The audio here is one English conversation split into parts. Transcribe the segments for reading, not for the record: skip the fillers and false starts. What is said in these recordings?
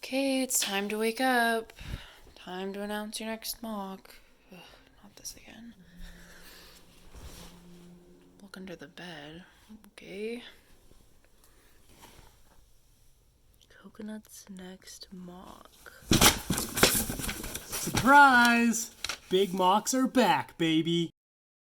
Okay, it's time to wake up. Time to announce your next mock. Ugh, not this again. Look under the bed. Okay. Coconut's next mock. Surprise! Big mocks are back, baby!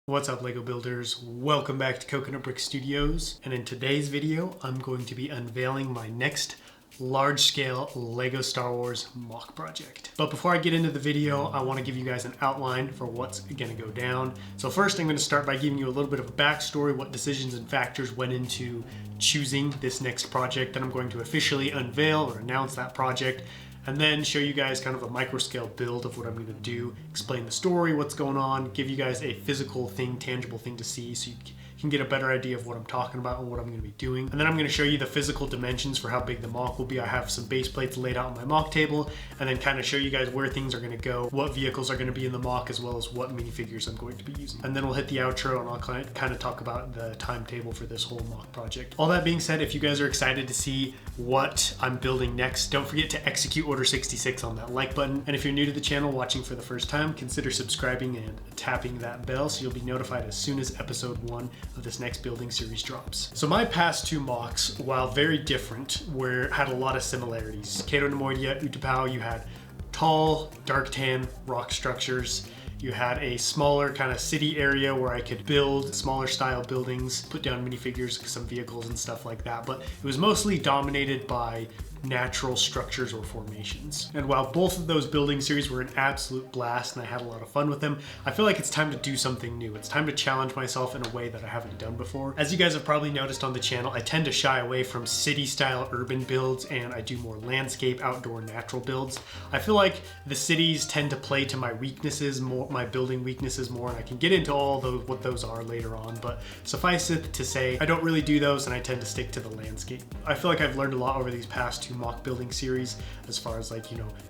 What's up, LEGO builders? Welcome back to Coconut Brick Studios, and in today's video I'm going to be unveiling my next large-scale LEGO Star Wars mock project. But before I get into the video, I want to give you guys an outline for what's going to go down. So first I'm going to start by giving you a little bit of a backstory, what decisions and factors went into choosing this next project. Then I'm going to officially unveil or announce that project, and then show you guys kind of a micro scale build of what I'm going to do, explain the story, what's going on, give you guys a physical thing, tangible thing to see so you can get a better idea of what I'm talking about and what I'm going to be doing. And then I'm going to show you the physical dimensions for how big the mock will be. I have some base plates laid out on my mock table, and then kind of show you guys where things are going to go, what vehicles are going to be in the mock, as well as what minifigures I'm going to be using. And then we'll hit the outro and I'll kind of talk about the timetable for this whole mock project. All that being said, if you guys are excited to see what I'm building next, don't forget to execute Order 66 on that like button. And if you're new to the channel watching for the first time, consider subscribing and tapping that bell so you'll be notified as soon as episode 1 of this next building series drops. So my past two mocks, while very different, had a lot of similarities. Cato Nemoidia, Utapau, you had tall, dark tan rock structures. You had a smaller kind of city area where I could build smaller style buildings, put down minifigures, some vehicles and stuff like that, but it was mostly dominated by natural structures or formations. And while both of those building series were an absolute blast and I had a lot of fun with them, I feel like it's time to do something new. It's time to challenge myself in a way that I haven't done before. As you guys have probably noticed on the channel, I tend to shy away from city style urban builds and I do more landscape, outdoor, natural builds. I feel like the cities tend to play to my weaknesses more, my building weaknesses more, and I can get into all those, what those are later on, but suffice it to say, I don't really do those and I tend to stick to the landscape. I feel like I've learned a lot over these past two mock building series as far as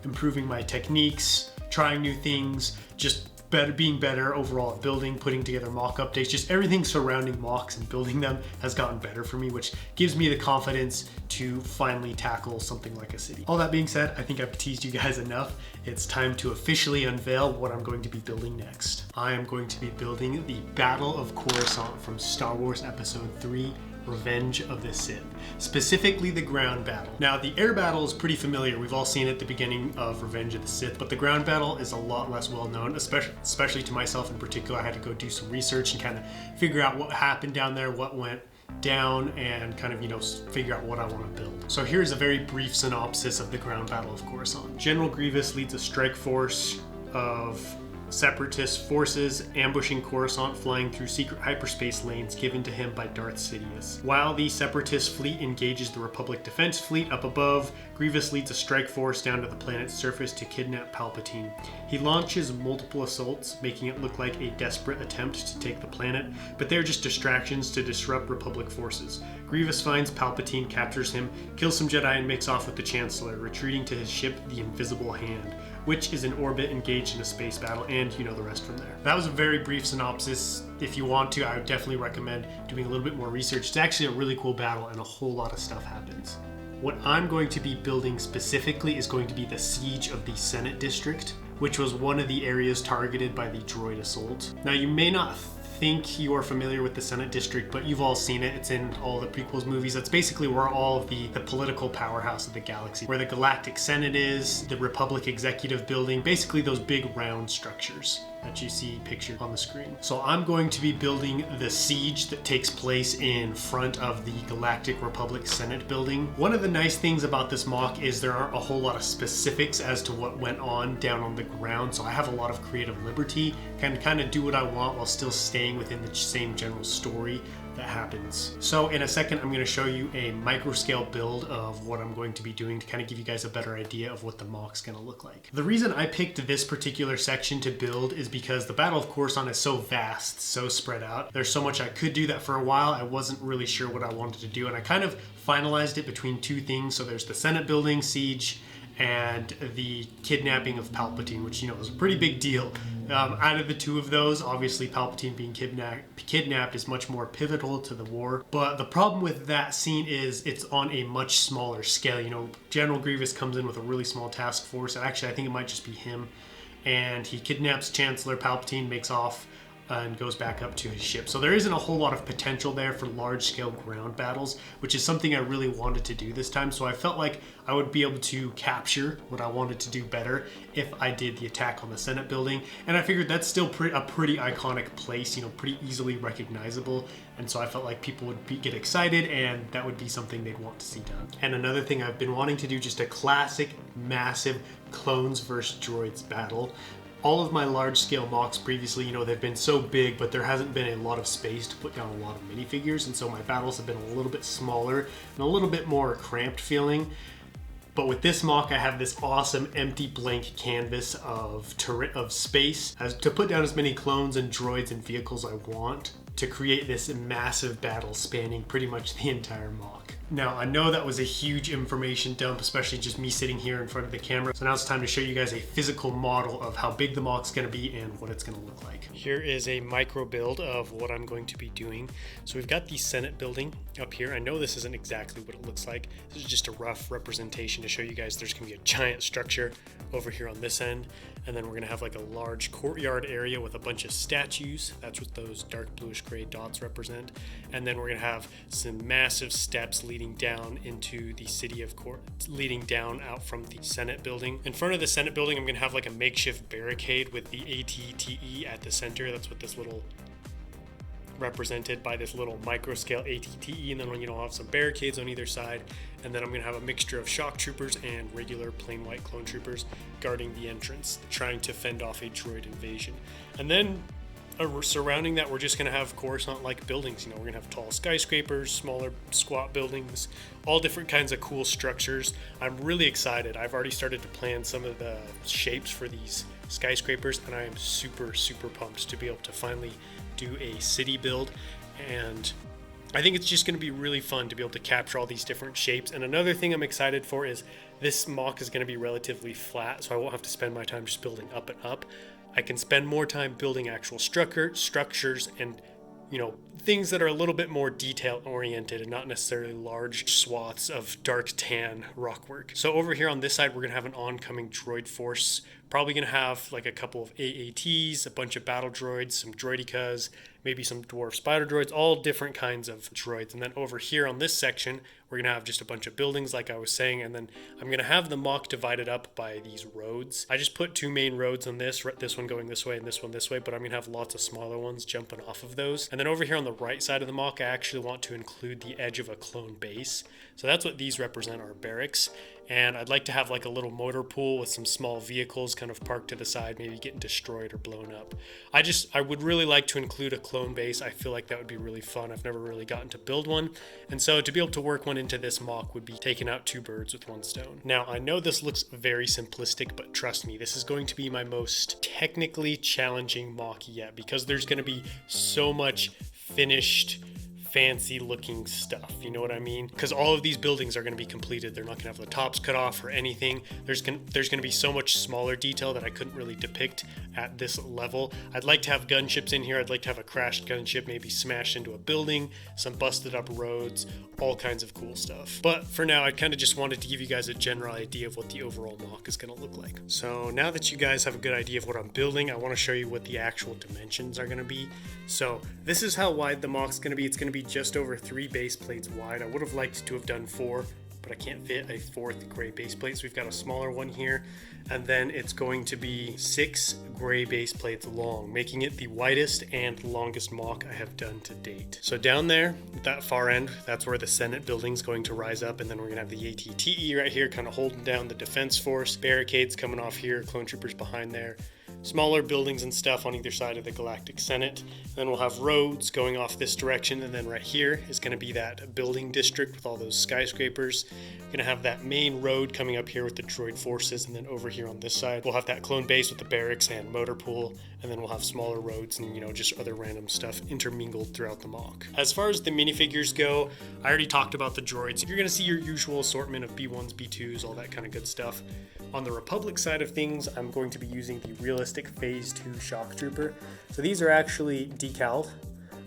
improving my techniques, trying new things, just being better overall at building, putting together mock updates, just everything surrounding mocks and building them has gotten better for me, which gives me the confidence to finally tackle something like a city. All that being said, I think I've teased you guys enough. It's time to officially unveil what I'm going to be building next. I am going to be building the Battle of Coruscant from Star Wars Episode 3, Revenge of the Sith, specifically the ground battle. Now, the air battle is pretty familiar. We've all seen it at the beginning of Revenge of the Sith, but the ground battle is a lot less well known, especially to myself in particular. I had to go do some research and kind of figure out what happened down there, what went down, and kind of, figure out what I want to build. So here's a very brief synopsis of the ground battle of Coruscant. General Grievous leads a strike force of Separatist forces ambushing Coruscant, flying through secret hyperspace lanes given to him by Darth Sidious. While the Separatist fleet engages the Republic defense fleet up above, Grievous leads a strike force down to the planet's surface to kidnap Palpatine. He launches multiple assaults, making it look like a desperate attempt to take the planet, but they're just distractions to disrupt Republic forces. Grievous finds Palpatine, captures him, kills some Jedi, and makes off with the Chancellor, retreating to his ship, the Invisible Hand, which is in orbit engaged in a space battle, and you know the rest from there. That was a very brief synopsis. If you want to, I would definitely recommend doing a little bit more research. It's actually a really cool battle and a whole lot of stuff happens. What I'm going to be building specifically is going to be the siege of the Senate District, which was one of the areas targeted by the droid assault. Now, you may not think you are familiar with the Senate District, but you've all seen it. It's in all the prequels movies. That's basically where all of the political powerhouse of the galaxy, where the Galactic Senate is, the Republic Executive Building, basically those big round structures that you see pictured on the screen. So I'm going to be building the siege that takes place in front of the Galactic Republic Senate building. One of the nice things about this mock is there aren't a whole lot of specifics as to what went on down on the ground, so I have a lot of creative liberty, can kind of do what I want while still staying within the same general story that happens. So in a second, I'm going to show you a micro scale build of what I'm going to be doing to kind of give you guys a better idea of what the mock's going to look like. The reason I picked this particular section to build is because the Battle of Coruscant is so vast, so spread out. There's so much I could do that for a while I wasn't really sure what I wanted to do, and I kind of finalized it between two things. So there's the Senate building siege, and the kidnapping of Palpatine, which, you know, is a pretty big deal. Out of the two of those, obviously Palpatine being kidnapped is much more pivotal to the war. But the problem with that scene is it's on a much smaller scale. You know, General Grievous comes in with a really small task force. Actually, I think it might just be him. And he kidnaps Chancellor Palpatine, makes off, and goes back up to his ship. So there isn't a whole lot of potential there for large-scale ground battles, which is something I really wanted to do this time. So I felt like I would be able to capture what I wanted to do better if I did the attack on the Senate building. And I figured that's still a pretty iconic place, you know, pretty easily recognizable. And so I felt like people would get excited, and that would be something they'd want to see done. And another thing I've been wanting to do, just a classic, massive clones versus droids battle. All of my large-scale mocks previously, you know, they've been so big, but there hasn't been a lot of space to put down a lot of minifigures, and so my battles have been a little bit smaller and a little bit more cramped feeling. But with this mock, I have this awesome empty blank canvas of space to put down as many clones and droids and vehicles I want to create this massive battle spanning pretty much the entire mock. Now, I know that was a huge information dump, especially just me sitting here in front of the camera. So now it's time to show you guys a physical model of how big the mock's gonna be and what it's gonna look like. Here is a micro build of what I'm going to be doing. So we've got the Senate building up here. I know this isn't exactly what it looks like. This is just a rough representation to show you guys there's gonna be a giant structure over here on this end. And then we're gonna have like a large courtyard area with a bunch of statues. That's what those dark bluish gray dots represent. And then we're gonna have some massive steps leading down into the city of court, leading down out from the Senate building. In front of the Senate building, I'm gonna have like a makeshift barricade with the ATTE at the center. That's what this little represented by this little micro scale ATTE, and then when you know, I'll have some barricades on either side, and then I'm gonna have a mixture of shock troopers and regular plain white clone troopers guarding the entrance, trying to fend off a droid invasion. And then surrounding that, we're just gonna have Coruscant-like buildings. You know, we're gonna have tall skyscrapers, smaller squat buildings, all different kinds of cool structures. I'm really excited. I've already started to plan some of the shapes for these skyscrapers, and I am super pumped to be able to finally do a city build. And I think it's just going to be really fun to be able to capture all these different shapes. And another thing I'm excited for is this mock is going to be relatively flat, so I won't have to spend my time just building up and up. I can spend more time building actual structures and, you know, things that are a little bit more detail oriented and not necessarily large swaths of dark tan rockwork. So over here on this side, we're gonna have an oncoming droid force. Probably gonna have like a couple of AATs, a bunch of battle droids, some droidicas, maybe some dwarf spider droids, all different kinds of droids. And then over here on this section, we're gonna have just a bunch of buildings like I was saying, and then I'm gonna have the mock divided up by these roads. I just put two main roads on this one going this way and this one this way, but I'm gonna have lots of smaller ones jumping off of those. And then over here on the right side of the mock, I actually want to include the edge of a clone base. So that's what these represent, our barracks. And I'd like to have like a little motor pool with some small vehicles kind of parked to the side, maybe getting destroyed or blown up. I would really like to include a clone base. I feel like that would be really fun. I've never really gotten to build one. And so to be able to work one into this mock would be taking out two birds with one stone. Now, I know this looks very simplistic, but trust me, this is going to be my most technically challenging mock yet, because there's going to be so much finished, fancy looking stuff, you know what I mean? Because all of these buildings are going to be completed. They're not going to have the tops cut off or anything. There's going to be so much smaller detail that I couldn't really depict at this level. I'd like to have gunships in here. I'd like to have a crashed gunship maybe smashed into a building, some busted up roads, all kinds of cool stuff. But for now, I kind of just wanted to give you guys a general idea of what the overall mock is going to look like. So now that you guys have a good idea of what I'm building, I want to show you what the actual dimensions are going to be. So this is how wide the mock's going to be. It's going to be just over 3 base plates wide. I would have liked to have done 4, but I can't fit a 4th gray base plate, so we've got a smaller one here. And then it's going to be 6 gray base plates long, making it the widest and longest mock I have done to date. So down there, at that far end, that's where the Senate building's going to rise up, and then we're gonna have the ATTE right here, kind of holding down the defense force, barricades coming off here, clone troopers behind there, smaller buildings and stuff on either side of the Galactic Senate. Then we'll have roads going off this direction, and then right here is going to be that building district with all those skyscrapers. We're going to have that main road coming up here with the droid forces, and then over here on this side we'll have that clone base with the barracks and motor pool, and then we'll have smaller roads and, you know, just other random stuff intermingled throughout the mock. As far as the minifigures go, I already talked about the droids. You're going to see your usual assortment of B1s, B2s, all that kind of good stuff. On the Republic side of things, I'm going to be using the realistic Phase 2 Shock Trooper. So these are actually decaled.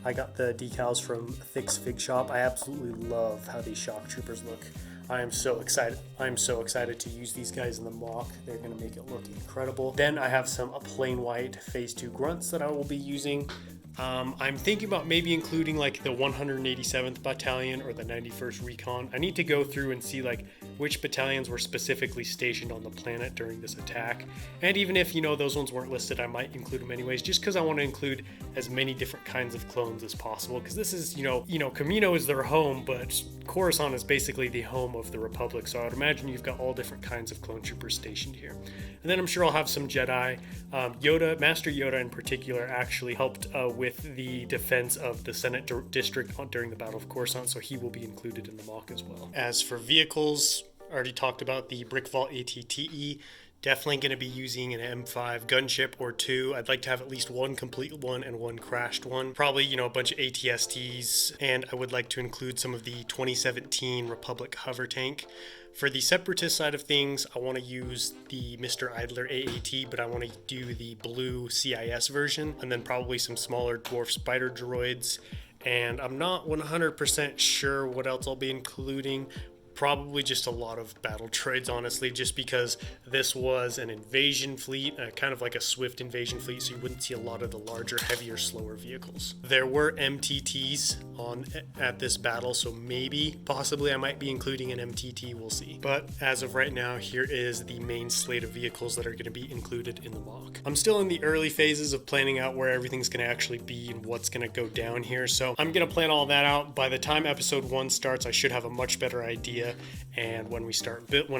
I got the decals from Thick's Fig Shop. I absolutely love how these Shock Troopers look. I am so excited. I'm so excited to use these guys in the mock. They're going to make it look incredible. Then I have some plain white Phase 2 grunts that I will be using. I'm thinking about maybe including like the 187th Battalion or the 91st Recon. I need to go through and see like which battalions were specifically stationed on the planet during this attack. And even if, you know, those ones weren't listed, I might include them anyways, just because I want to include as many different kinds of clones as possible. Because this is, you know, Kamino is their home, but Coruscant is basically the home of the Republic. So I would imagine you've got all different kinds of clone troopers stationed here. And then I'm sure I'll have some Jedi. Master Yoda in particular actually helped with the defense of the Senate district during the Battle of Coruscant, so he will be included in the mock as well. As for vehicles, I already talked about the Brick Vault AT-TE. Definitely going to be using an M5 gunship or two. I'd like to have at least one complete one and one crashed one. Probably, you know, a bunch of AT-STs, and I would like to include some of the 2017 Republic hover tank. For the Separatist side of things, I want to use the Mr. Idler AAT, but I want to do the blue CIS version, and then probably some smaller dwarf spider droids. And I'm not 100% sure what else I'll be including. Probably just a lot of battle droids, honestly, just because this was an invasion fleet, kind of like a swift invasion fleet, so you wouldn't see a lot of the larger, heavier, slower vehicles. There were MTTs on at this battle, so possibly I might be including an MTT, we'll see. But as of right now, here is the main slate of vehicles that are going to be included in the mock. I'm still in the early phases of planning out where everything's going to actually be and what's going to go down here, so I'm going to plan all that out. By the time episode 1 starts, I should have a much better idea. And when I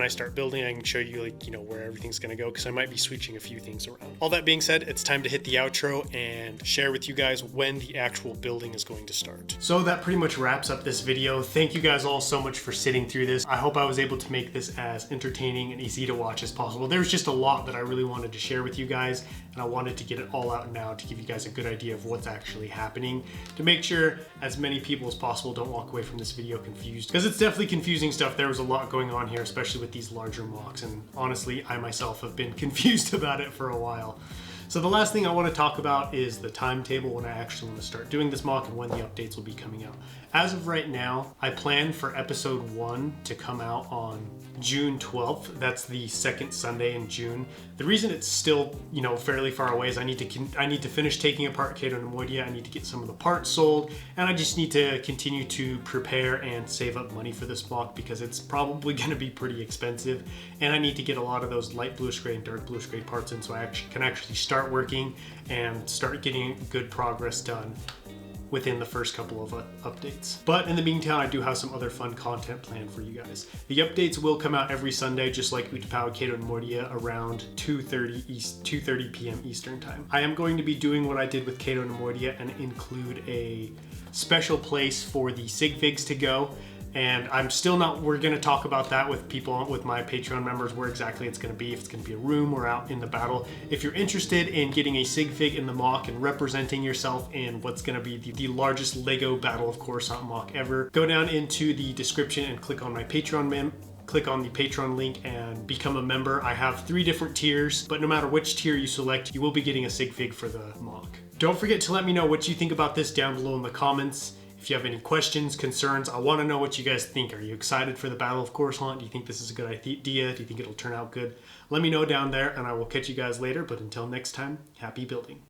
start building, I can show you, like, you know, where everything's going to go, because I might be switching a few things around. All that being said, it's time to hit the outro and share with you guys when the actual building is going to start. So that pretty much wraps up this video. Thank you guys all so much for sitting through this. I hope I was able to make this as entertaining and easy to watch as possible. There's just a lot that I really wanted to share with you guys, and I wanted to get it all out now to give you guys a good idea of what's actually happening, to make sure as many people as possible don't walk away from this video confused, because it's definitely confusing stuff. There was a lot going on here, especially with these larger mocks, and honestly, I myself have been confused about it for a while. So the last thing I want to talk about is the timetable when I actually want to start doing this mock and when the updates will be coming out. As of right now, I plan for episode 1 to come out on June 12th. That's the second Sunday in June. The reason it's still, you know, fairly far away is I need to finish taking apart Cato Neimoidia. I need to get some of the parts sold, and I just need to continue to prepare and save up money for this mock, because it's probably going to be pretty expensive, and I need to get a lot of those light bluish gray and dark bluish gray parts in, so I can actually start working and start getting good progress done within the first couple of updates. But in the meantime, I do have some other fun content planned for you guys. The updates will come out every Sunday, just like Utapau Cato Neimoidia, around 2:30 p.m. Eastern time. I am going to be doing what I did with Cato Neimoidia and include a special place for the sig figs to go. And we're going to talk about that with people, with my Patreon members, where exactly it's going to be, if it's going to be a room or out in the battle. If you're interested in getting a sig fig in the mock and representing yourself in what's going to be the largest Lego Battle of Coruscant mock ever, go down into the description and click on my Patreon click on the Patreon link and become a member. I have 3 different tiers, but no matter which tier you select, you will be getting a sig fig for the mock. Don't forget to let me know what you think about this down below in the comments. If you have any questions, concerns, I want to know what you guys think. Are you excited for the Battle of Coruscant? Do you think this is a good idea? Do you think it'll turn out good? Let me know down there, and I will catch you guys later. But until next time, happy building.